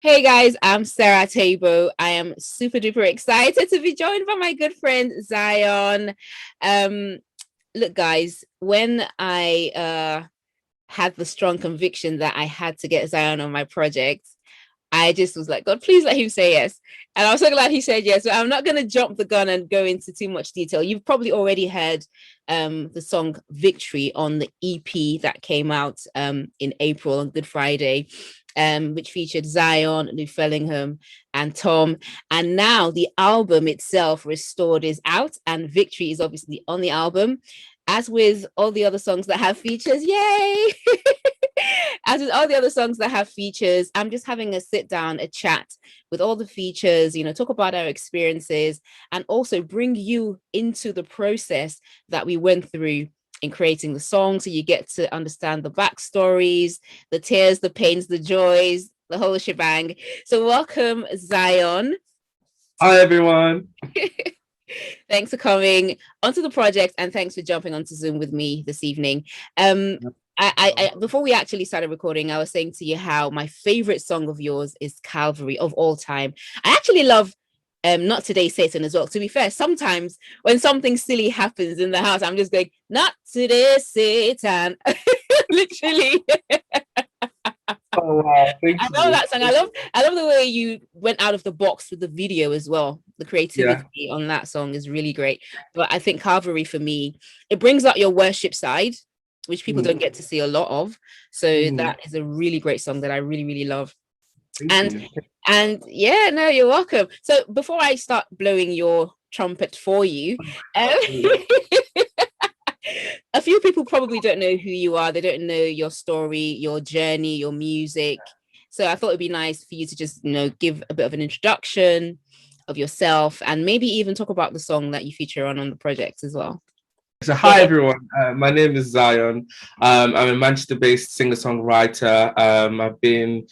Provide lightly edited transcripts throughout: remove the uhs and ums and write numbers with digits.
Hey guys, I'm Sarah Téibo. I am super duper excited to be joined by my good friend Zahyón. Um, Look, guys, when I had the strong conviction that I had to get Zahyón on my project, I just was like, God, please let him say yes. And I was so glad he said yes. So I'm not going to jump the gun and go into too much detail. You've probably already heard the song Victory on the EP that came out in April on Good Friday, which featured Zahyón, Lou Fellingham, and Tom. And now the album itself, Restored, is out, and Victory is obviously on the album. As with all the other songs that have features, yay! As with all the other songs that have features, I'm just having a sit down, a chat with all the features, talk about our experiences and also bring you into the process that we went through in creating the song. So you get to understand the backstories, the tears, the pains, the joys, the whole shebang. So welcome, Zahyón. Hi, everyone. Thanks for coming onto the project and thanks for jumping onto Zoom with me this evening. Before we actually started recording, I was saying to you how my favorite song of yours is Calvary of all time. I actually love Not Today Satan as well. To be fair, sometimes when something silly happens in the house, I'm just going, Not Today Satan. Literally. Oh wow, thank I love you. that song. I love the way you went out of the box with the video as well. The Yeah. creativity on that song is really great. But I think Calvary for me, it brings out your worship side, which people Mm, don't get to see a lot of. So mm, that is a really great song that I really, really love. thank And you. and yeah, no, you're welcome. So before I start blowing your trumpet for you, um, a few people probably don't know who you are. They don't know your story, your journey, your music. So I thought it'd be nice for you to just, give a bit of an introduction of yourself and maybe even talk about the song that you feature on the project as well. So, hi everyone. My name is Zahyón. I'm a Manchester-based singer-songwriter. I've been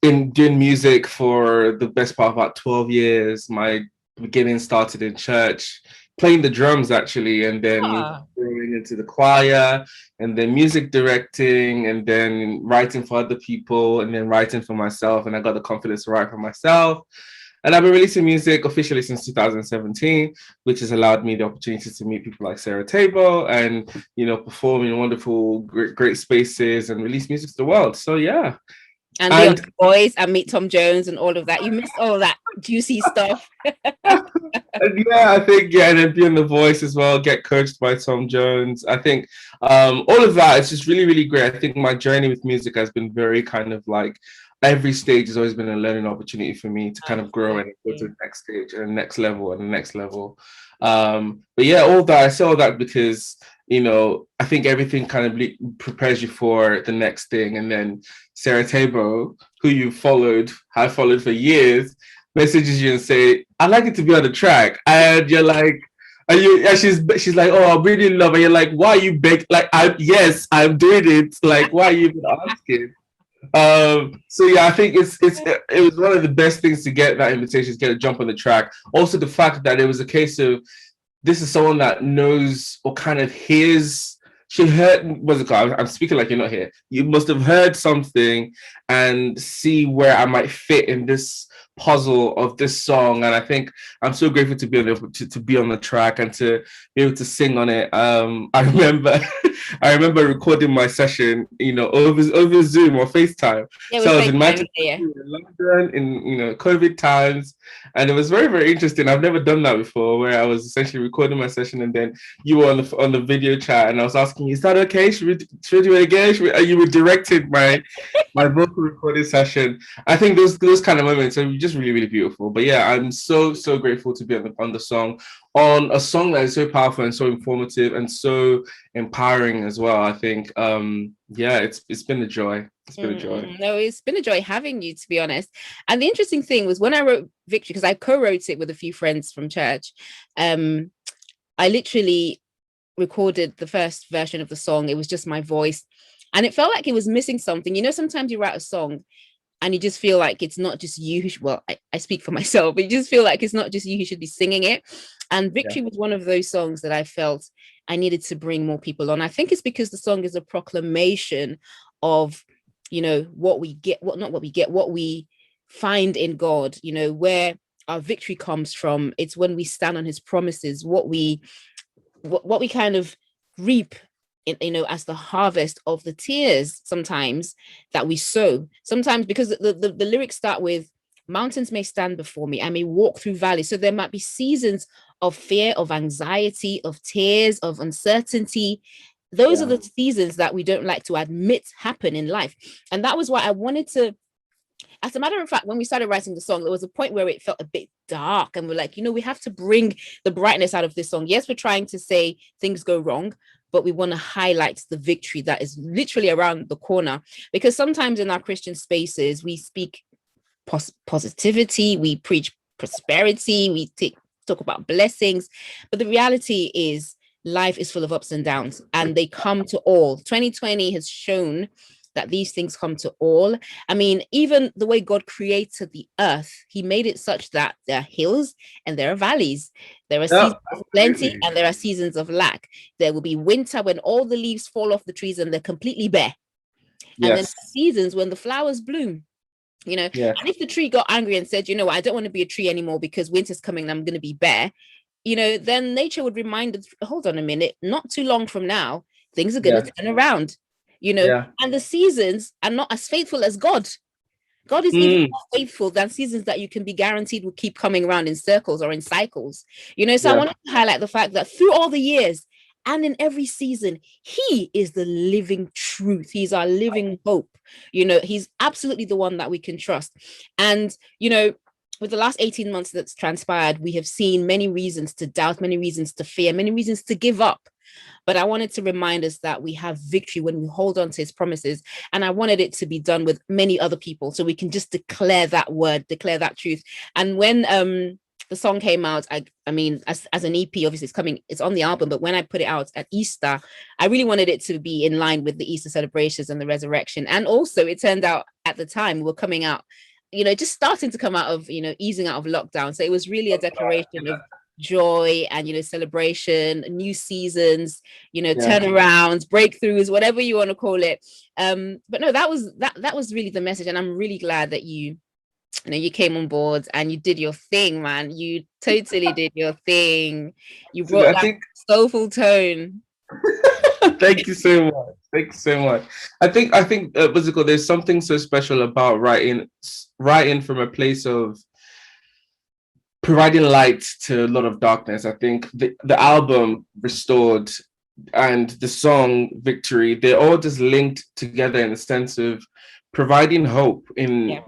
in doing music for the best part of about 12 years. My beginning started in church, playing the drums actually, and then moved Ah, growing into the choir, and then music directing, and then writing for other people, and then writing for myself. And I got the confidence to write for myself. And I've been releasing music officially since 2017, which has allowed me the opportunity to meet people like Sarah Téibo and, perform in wonderful, great spaces and release music to the world. So, yeah. and be on And The Voice and meet Tom Jones and all of that. You missed all that juicy stuff. yeah, I think and then being the voice as well, get coached by Tom Jones. I think all of that is just really, really great. I think my journey with music has been very kind of like every stage has always been a learning opportunity for me to kind of grow and go to the next stage and the next level and the next level. But yeah, all that I say all that because I think everything kind of prepares you for the next thing. And then Sarah Téibo, who you have followed for years, messages you and say, "I'd like it to be on the track," and you're like, and she's like, "Oh, I really love it." You're like, "Why are you beg?" Like, I'm doing it. Like, why are you even asking? So yeah, I think it was one of the best things to get that invitation, to get a jump on the track. Also, the fact that it was a case of this is someone that knows or kind of hears. She heard, what's it called? I'm speaking like you're not here. You must have heard something and see where I might fit in this puzzle of this song. And I think I'm so grateful to be on to be on the track and to be able to sing on it. I remember I remember recording my session, over Zoom or FaceTime. Yeah, So with I was in FaceTime. Manchester, Yeah. in London, in COVID times, and it was very, very interesting. I've never done that before, where I was essentially recording my session, and then you were on the video chat, and I was asking you, "Is that okay? Should we do it again?" You were directing my vocal recording session. I think those kind of moments are just really, really beautiful. But yeah, I'm so grateful to be on the song, on a song that is so powerful and so informative and so empowering as well. I think yeah, it's been a joy. It's been a joy. No, it's been a joy having you, to be honest. And the interesting thing was when I wrote Victory, because I co-wrote it with a few friends from church, um, I literally recorded the first version of the song. It was just my voice. And it felt like it was missing something. Sometimes you write a song and you just feel like it's not just you I speak for myself, but you just feel like it's not just you who should be singing it. And Yeah. Victory was one of those songs that I felt I needed to bring more people on. I think it's because the song is a proclamation of what we get, what not what we get, what we find in God, you know, where our victory comes from. It's when we stand on his promises, what we kind of reap in, you know, as the harvest of the tears sometimes that we sow. Sometimes because the lyrics start with, mountains may stand before me, I may walk through valleys. So there might be seasons of fear, of anxiety, of tears, of uncertainty. Those are the seasons that we don't like to admit happen in life. And that was why I wanted to, as a matter of fact, when we started writing the song, there was a point where it felt a bit dark, and we're like, you know, we have to bring the brightness out of this song. Yes, we're trying to say things go wrong, but we want to highlight the victory that is literally around the corner. Because sometimes in our Christian spaces, we speak positivity, we preach prosperity, we talk about blessings, but the reality is life is full of ups and downs, and they come to all. 2020 has shown that these things come to all. I mean, even the way God created the earth, he made it such that there are hills and there are valleys. There are seasons of plenty and there are seasons of lack. There will be winter when all the leaves fall off the trees and they're completely bare. And then seasons when the flowers bloom. You know, and if the tree got angry and said, you know, I don't want to be a tree anymore because winter's coming and I'm going to be bare, you know, then nature would remind us, hold on a minute, not too long from now, things are going to turn around, you know, and the seasons are not as faithful as God. God is even more faithful than seasons that you can be guaranteed will keep coming around in circles or in cycles, you know. So I wanted to highlight the fact that through all the years and in every season, he is the living truth. He's our living hope. You know, he's absolutely the one that we can trust. And, you know, with the last 18 months that's transpired, we have seen many reasons to doubt, many reasons to fear, many reasons to give up. But I wanted to remind us that we have victory when we hold on to his promises. And I wanted it to be done with many other people, so we can just declare that word, declare that truth. And when the song came out, I mean, as an EP, obviously it's on the album, but when I put it out at Easter, I really wanted it to be in line with the Easter celebrations and the resurrection. And also it turned out at the time we were coming out, you know, just starting to come out of, you know, easing out of lockdown. So it was really a declaration of joy and, you know, celebration, new seasons, you know, turnarounds, breakthroughs, whatever you want to call it. But no, that was really the message. And I'm really glad that you know, you came on board and you did your thing, man. You totally did your thing. You brought that soulful tone. Thank you so much. Thank you so much. I think what's it called? There's something so special about writing from a place of providing light to a lot of darkness. I think the album Restored and the song Victory, they're all just linked together in the sense of providing hope in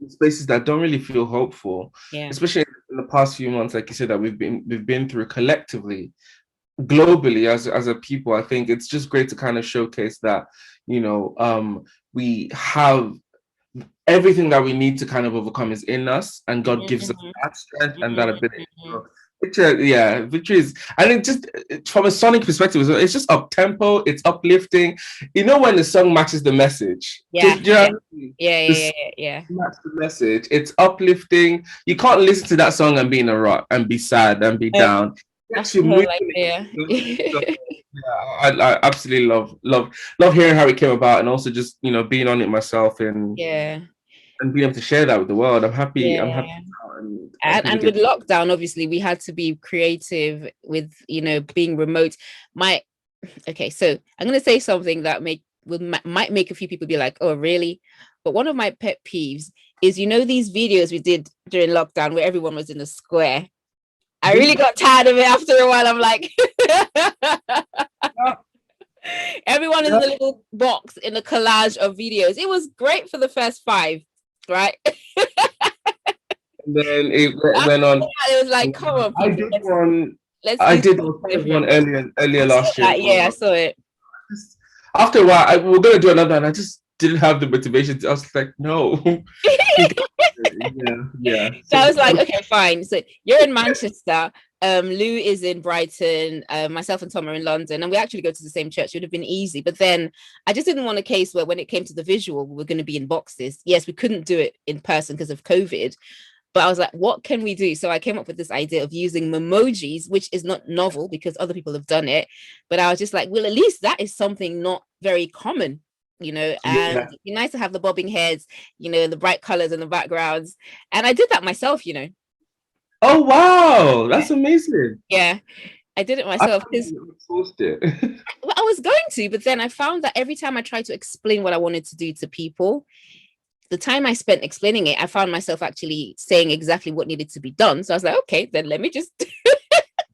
spaces that don't really feel hopeful, especially in the past few months, like you said, that we've been through collectively, globally as a people. I think it's just great to kind of showcase that, you know, we have everything that we need to kind of overcome is in us, and God gives us that strength and that ability. Victory is, I think, just from a sonic perspective, it's just up tempo, it's uplifting. You know, when the song matches the message, match the message. It's uplifting. You can't listen to that song and be in a rut and be sad and be down. That's the whole idea. I absolutely love hearing how it came about, and also just, you know, being on it myself and being able to share that with the world. I'm happy. And with lockdown, obviously, we had to be creative with, you know, being remote. So I'm going to say something that might make a few people be like, oh, really? But one of my pet peeves is, you know, these videos we did during lockdown where everyone was in a square. I really got tired of it after a while. I'm like, everyone is in a little box in a collage of videos. It was great for the first 5, right? And then it went on. It was like, come on, people, I did one earlier last year. I saw it. After a while, we were going to do another, and I just didn't have the motivation. I was like, no. So I was like, okay, fine. So you're in Manchester. Lou is in Brighton. Myself and Tom are in London, and we actually go to the same church. It would have been easy, but then I just didn't want a case where, when it came to the visual, we were going to be in boxes. Yes, we couldn't do it in person because of COVID. But I was like, what can we do? So I came up with this idea of using memojis, which is not novel because other people have done it. But I was just like, well, at least that is something not very common. and it'd be nice to have the bobbing heads, the bright colors in the backgrounds. And I did that myself. Oh wow, that's amazing. Yeah, I did it myself because I was going to, but then I found that every time I tried to explain what I wanted to do to people, the time I spent explaining it, I found myself actually saying exactly what needed to be done. So I was like, okay, then let me just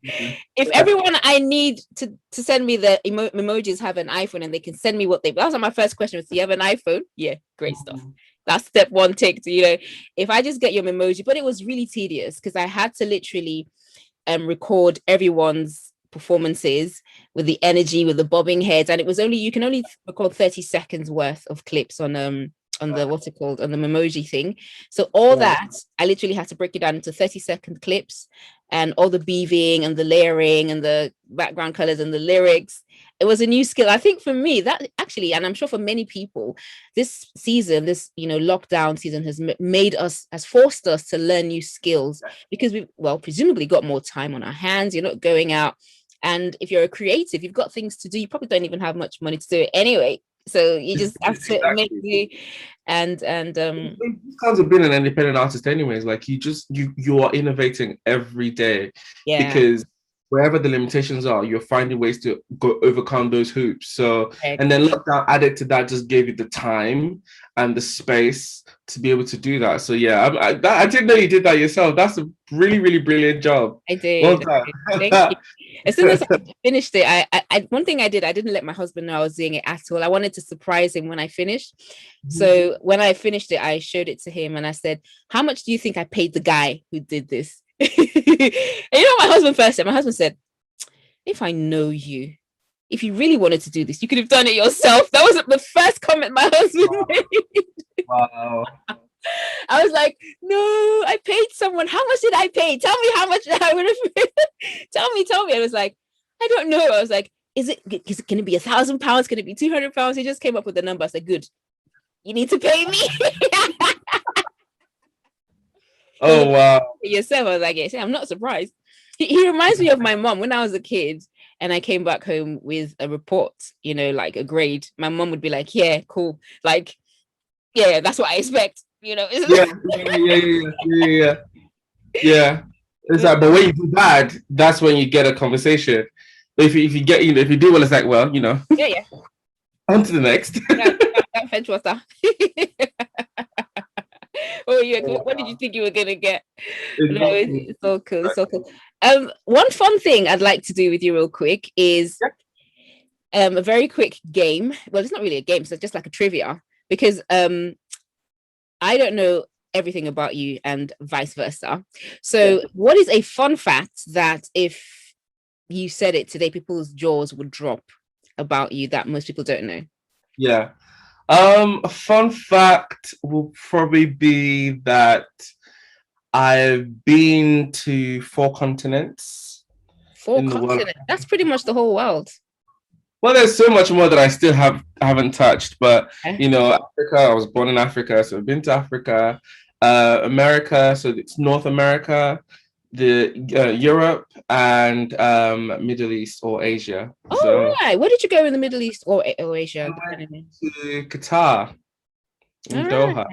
if everyone I need to send me the emojis have an iPhone and they can send me what that was my first question was, do you have an iPhone? Yeah, great stuff. That's step one tick. If I just get your emoji, but it was really tedious because I had to literally record everyone's performances with the energy, with the bobbing heads, and you can only record 30 seconds worth of clips on the what's it called, on the Memoji thing. So all that I literally had to break it down into 30-second clips, and all the beaving and the layering and the background colors and the lyrics. It was a new skill, I think, for me, that actually, and I'm sure for many people, this season, this lockdown season has forced us to learn new skills, because we've presumably got more time on our hands. You're not going out, and if you're a creative, you've got things to do. You probably don't even have much money to do it anyway, so you just have to make do. And kinds of being an independent artist anyways, like you are innovating every day, because wherever the limitations are, you're finding ways to overcome those hoops. So and then lockdown added to that just gave you the time and the space to be able to do that. So I didn't know you did that yourself. That's a really, really brilliant job. I did. Well done. Thank you. As soon as I finished it, I one thing I didn't let my husband know I was doing it at all. I wanted to surprise him when I finished. So when I finished it, I showed it to him and I said, how much do you think I paid the guy who did this? And my husband first said, if I know you, if you really wanted to do this, you could have done it yourself. That was the first comment my husband made. Wow. I was like, no, I paid someone. How much did I pay? Tell me how much I would have paid. Tell me. I was like, I don't know. I was like, is it going to be £1,000? Can it be £200? He just came up with the number. I said, good. You need to pay me. Oh, wow. Yourself. I was like, yeah, I'm not surprised. He reminds me of my mom when I was a kid and I came back home with a report, like a grade. My mom would be like, yeah, cool. Like, yeah, that's what I expect. Yeah. It's like, but when you do bad, that's when you get a conversation. But if you get, if you do well, it's like, well, yeah. On to the next. Fetch water. What did you think you were gonna get? No, it's so cool. It's so cool. One fun thing I'd like to do with you real quick is a very quick game. Well, it's not really a game, so it's just like a trivia, because I don't know everything about you and vice versa. So what is a fun fact that if you said it today, people's jaws would drop about you that most people don't know? Yeah. A fun fact will probably be that I've been to 4 continents. 4 continents? That's pretty much the whole world. Well, there's so much more that I still haven't touched, but Africa, I was born in Africa, so I've been to Africa, America, so it's North America, the Europe, and Middle East or Asia. Oh, right. Where did you go in the Middle East or Asia? To Qatar. In Doha.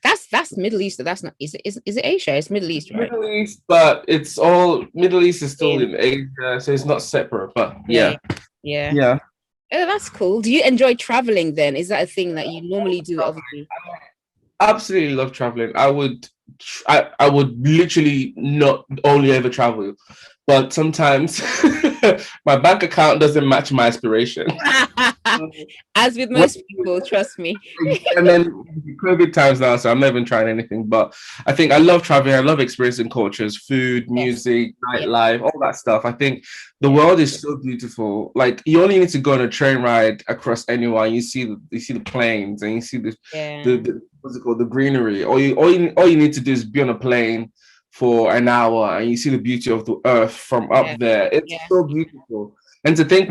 That's Middle East. That's not. Is it Asia? It's Middle East, right? Middle East, but it's all Middle East is still in Asia, so it's not separate. But yeah. Oh, that's cool. Do you enjoy traveling then? Is that a thing that you normally do? Obviously, absolutely love traveling. I would literally not only ever travel, but sometimes my bank account doesn't match my aspiration. As with most people, trust me. And then COVID times now, so I'm not even trying anything. But I think I love traveling. I love experiencing cultures, food, music, nightlife, all that stuff. I think the world is so beautiful. Like, you only need to go on a train ride across anywhere. You see the plains and you see the what's it called, the greenery. All you need to do is be on a plane for an hour and you see the beauty of the earth from up there. It's so beautiful. And to think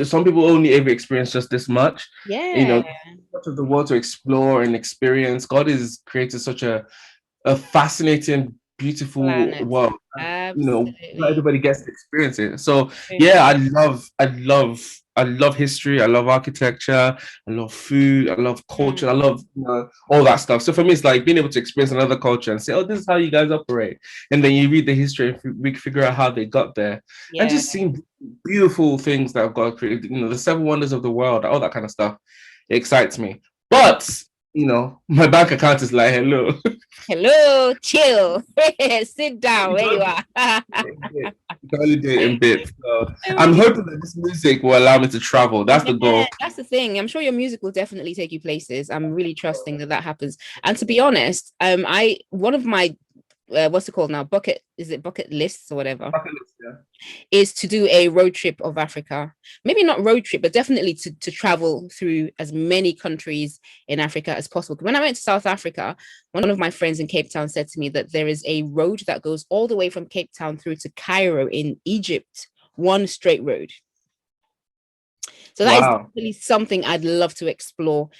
some people only ever experience just this much. Much of the world to explore and experience. God has created such a fascinating, beautiful world. Not everybody gets to experience it. So I love I love history, I love architecture, I love food, I love culture, I love all that stuff. So for me, it's like being able to experience another culture and say, oh, this is how you guys operate. And then you read the history and we figure out how they got there. And just seeing beautiful things that have got created, the seven wonders of the world, all that kind of stuff. It excites me. But, my bank account is like, hello. Hello, chill. Sit down where you are. You can only do it in bits. So I'm hoping that this music will allow me to travel. That's the goal. That's the thing. I'm sure your music will definitely take you places. I'm really trusting that happens. And to be honest, one of my what's it called now? Bucket lists or whatever? Bucket list, yeah. Is to do a road trip of Africa. Maybe not road trip, but definitely to travel through as many countries in Africa as possible. When I went to South Africa, one of my friends in Cape Town said to me that there is a road that goes all the way from Cape Town through to Cairo in Egypt, one straight road. So that is definitely something I'd love to explore.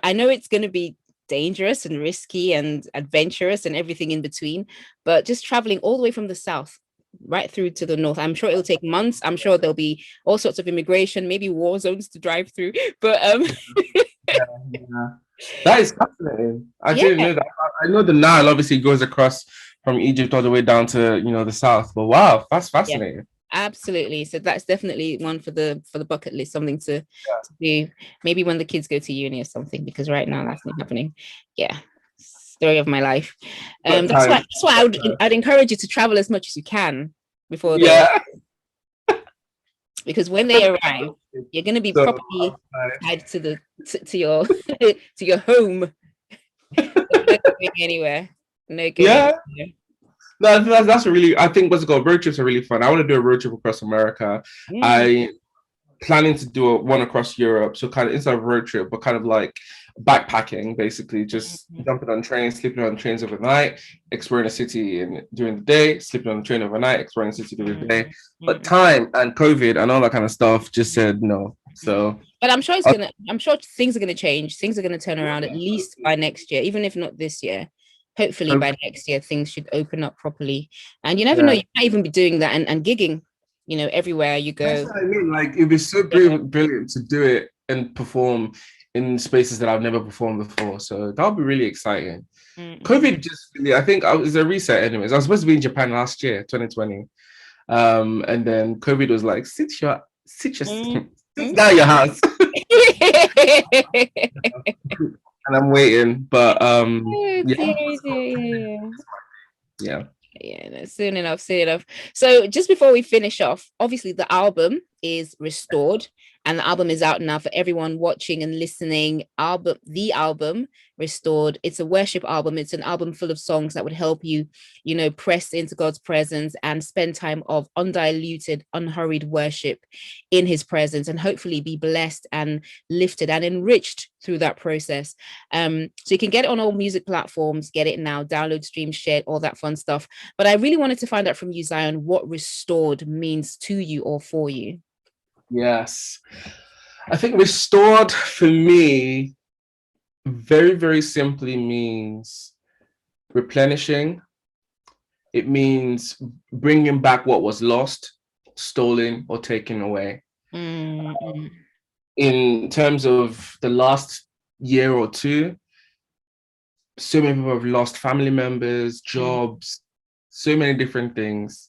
I know it's going to be dangerous and risky and adventurous and everything in between, but just traveling all the way from the south right through to the north, I'm sure it'll take months. I'm sure there'll be all sorts of immigration, maybe war zones to drive through, but that is fascinating. I didn't know that. I know the Nile obviously goes across from Egypt all the way down to the south, but wow, that's fascinating. Absolutely. So that's definitely one for the bucket list, something to do maybe when the kids go to uni or something, because right now that's not happening. Story of my life. That's why I'd encourage you to travel as much as you can before because when they arrive, you're going to be properly tied to your to your home. No going anywhere. No going anywhere. That's really, I think road trips are really fun. I want to do a road trip across America. I planning to do one across Europe. So kind of instead of a road trip, but kind of like backpacking, basically just jumping on trains, sleeping on trains overnight, exploring a city during the day, sleeping on the train overnight, exploring the city during the day. But time and COVID and all that kind of stuff just said no. So, but I'm sure things are gonna change. Things are gonna turn around at least by next year, even if not this year. Hopefully by next year things should open up properly, and you never know, you might even be doing that and gigging everywhere you go. That's what I mean. Like it'd be so brilliant to do it and perform in spaces that I've never performed before, so that'll be really exciting. COVID just really, I think it's a reset anyways. I was supposed to be in Japan last year, 2020, and then COVID was like, sit down your house. And I'm waiting, but soon enough. So just before we finish off, obviously the album is Restored, and the album is out now for everyone watching and listening. The album Restored, it's a worship album. It's an album full of songs that would help you press into God's presence and spend time of undiluted, unhurried worship in his presence, and hopefully be blessed and lifted and enriched through that process. So you can get it on all music platforms, get it now, download, stream, share, all that fun stuff. But I really wanted to find out from you, Zahyón, what Restored means to you or for you. Yes, I think Restored for me very, very simply means replenishing. It means bringing back what was lost, stolen, or taken away. In terms of the last year or two, so many people have lost family members, jobs, so many different things.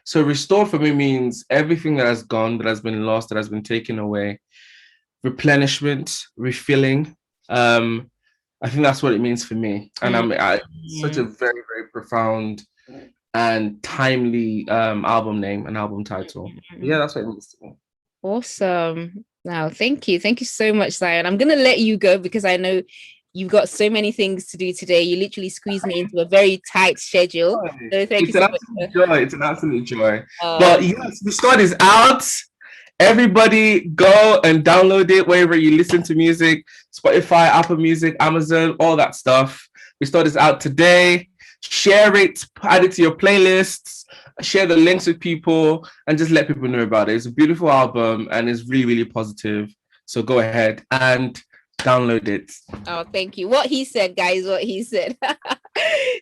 So restored for me means everything that has gone, that has been lost, that has been taken away, replenishment, refilling. I think that's what it means for me. And such a very, very profound and timely album name and album title. Yeah, that's what it means to me. Awesome. Now, thank you so much, Zahyón. I'm gonna let you go because I know you've got so many things to do today. You literally squeezed me into a very tight schedule. So thank you so much. It's an absolute joy. But yes, Restored is out. Everybody go and download it wherever you listen to music, Spotify, Apple Music, Amazon, all that stuff. Restored is out today. Share it, add it to your playlists, share the links with people, and just let people know about it. It's a beautiful album and it's really, really positive. So go ahead and download it. Oh, thank you. What he said, guys, what he said.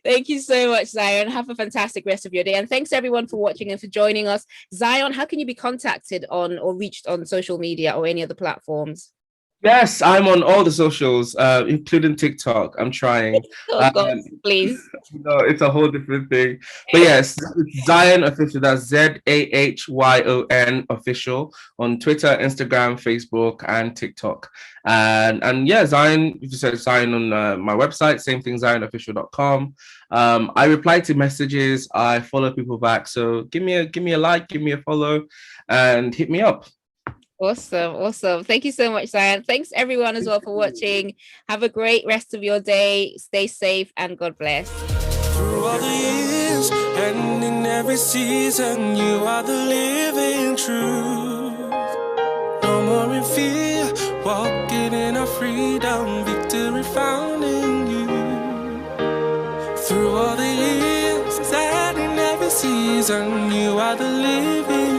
Thank you so much, Zahyón. Have a fantastic rest of your day. And thanks everyone for watching and for joining us. Zahyón, how can you be contacted on or reached on social media or any other platforms? Yes, I'm on all the socials, including TikTok. I'm trying. Oh, God, please. No, it's a whole different thing. But yes, it's Zahyón Official. That's Zahyón Official on Twitter, Instagram, Facebook, and TikTok. And yeah, Zahyón, if you search Zahyón on my website, same thing, zahyonofficial.com. I reply to messages. I follow people back. So give me a like, give me a follow, and hit me up. Awesome. Thank you so much, Zahyón. Thanks everyone as well for watching. Have a great rest of your day. Stay safe and God bless. Through all the years and in every season, you are the living truth. No more in fear, walking in our freedom, victory found in you. Through all the years and in every season, you are the living